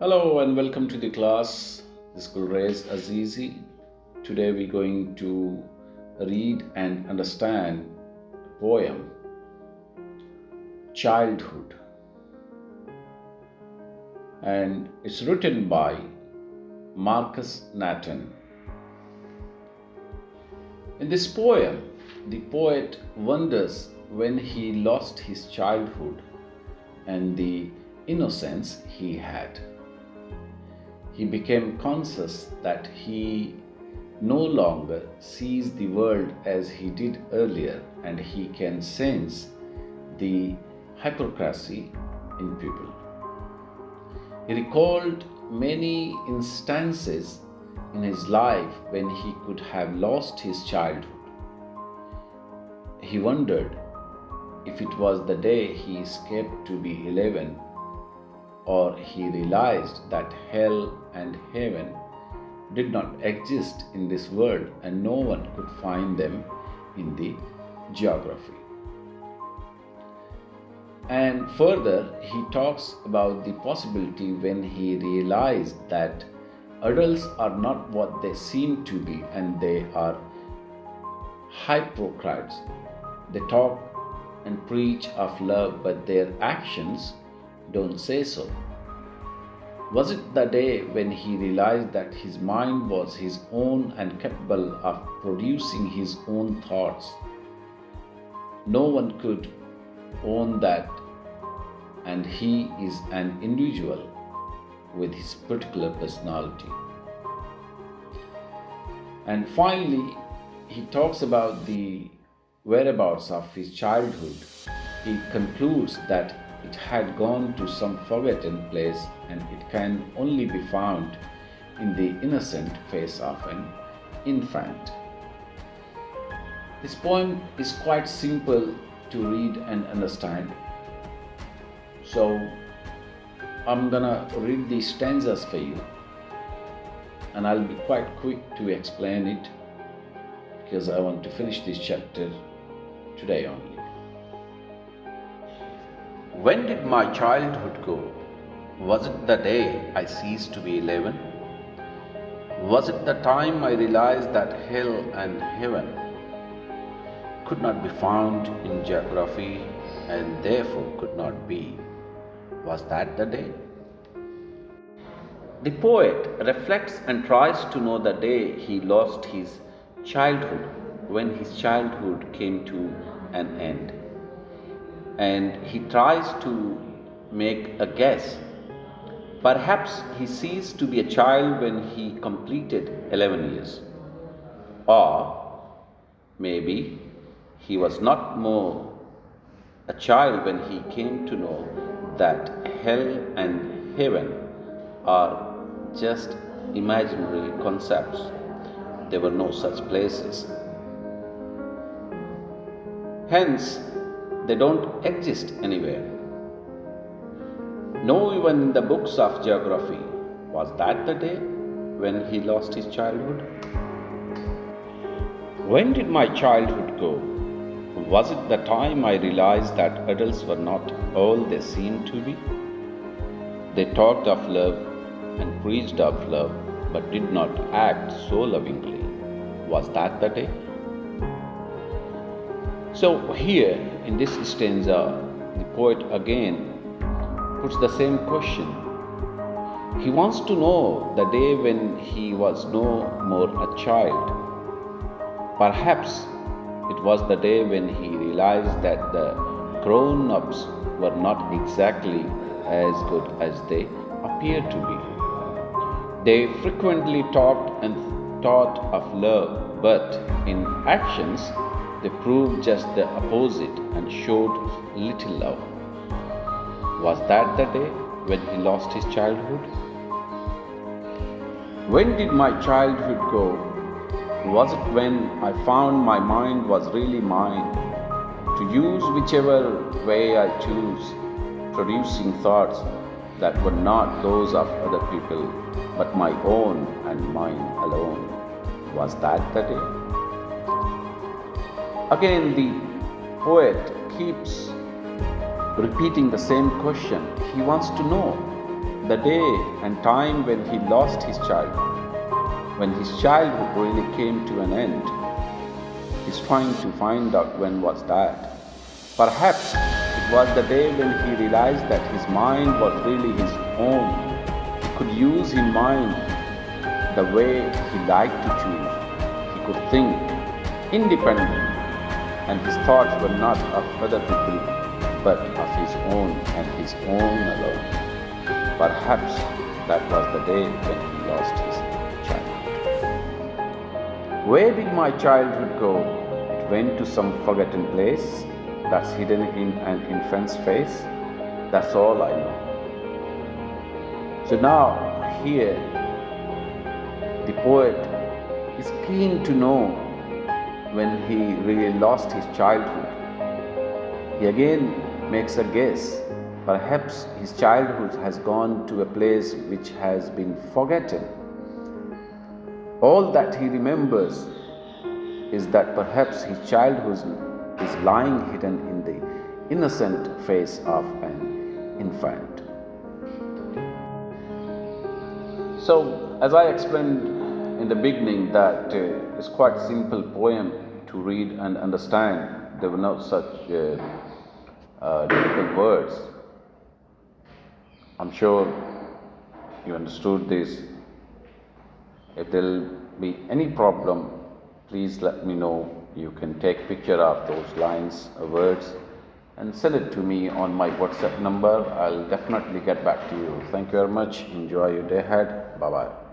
Hello and welcome to the class. This is Gulrez Azizi. Today we're going to read and understand the poem Childhood, and it's written by Marcus Nathan. In this poem, the poet wonders when he lost his childhood and the innocence he had. He became conscious that he no longer sees the world as he did earlier, and he can sense the hypocrisy in people. He recalled many instances in his life when he could have lost his childhood. He wondered if it was the day he escaped to be 11, or he realized that hell and heaven did not exist in this world and no one could find them in the geography. And further, he talks about the possibility when he realized that adults are not what they seem to be and they are hypocrites. They talk and preach of love, but their actions don't say so. Was it the day when he realized that his mind was his own and capable of producing his own thoughts? No one could own that, and he is an individual with his particular personality. And finally, he talks about the whereabouts of his childhood. He concludes that it had gone to some forgotten place and it can only be found in the innocent face of an infant. This poem is quite simple to read and understand. So I'm gonna read these stanzas for you, and I'll be quite quick to explain it because I want to finish this chapter today only. When did my childhood go? Was it the day I ceased to be 11? Was it the time I realized that hell and heaven could not be found in geography and therefore could not be? Was that the day? The poet reflects and tries to know the day he lost his childhood, when his childhood came to an end. And he tries to make a guess. Perhaps he ceased to be a child when he completed 11 years. Or maybe he was not more a child when he came to know that hell and heaven are just imaginary concepts. There were no such places. Hence, they don't exist anywhere. No, even in the books of geography. Was that the day when he lost his childhood? When did my childhood go? Was it the time I realized that adults were not all they seemed to be? They talked of love and preached of love, but did not act so lovingly. Was that the day? So here in this stanza, the poet again puts the same question. He wants to know the day when he was no more a child. Perhaps it was the day when he realized that the grown-ups were not exactly as good as they appeared to be. They frequently talked and taught of love, but in actions they proved just the opposite and showed little love. Was that the day when he lost his childhood? When did my childhood go? Was it when I found my mind was really mine, to use whichever way I choose, producing thoughts that were not those of other people, but my own and mine alone? Was that the day? Again, the poet keeps repeating the same question. He wants to know the day and time when he lost his childhood, when his childhood really came to an end. He's trying to find out when was that. Perhaps it was the day when he realized that his mind was really his own. He could use his mind the way he liked to choose. He could think independently, and his thoughts were not of other people but of his own and his own alone. Perhaps that was the day when he lost his childhood. Where did my childhood go? It went to some forgotten place that's hidden in an infant's face. That's all I know. So now, here, the poet is keen to know when he really lost his childhood. He again makes a guess. Perhaps his childhood has gone to a place which has been forgotten. All that he remembers is that perhaps his childhood is lying hidden in the innocent face of an infant. So, as I explained in the beginning, that it's quite a simple poem to read and understand. There were no such difficult words. I'm sure you understood this. If there will be any problem, please let me know. You can take a picture of those lines or words and send it to me on my WhatsApp number. I'll definitely get back to you. Thank you very much. Enjoy your day ahead. Bye-bye.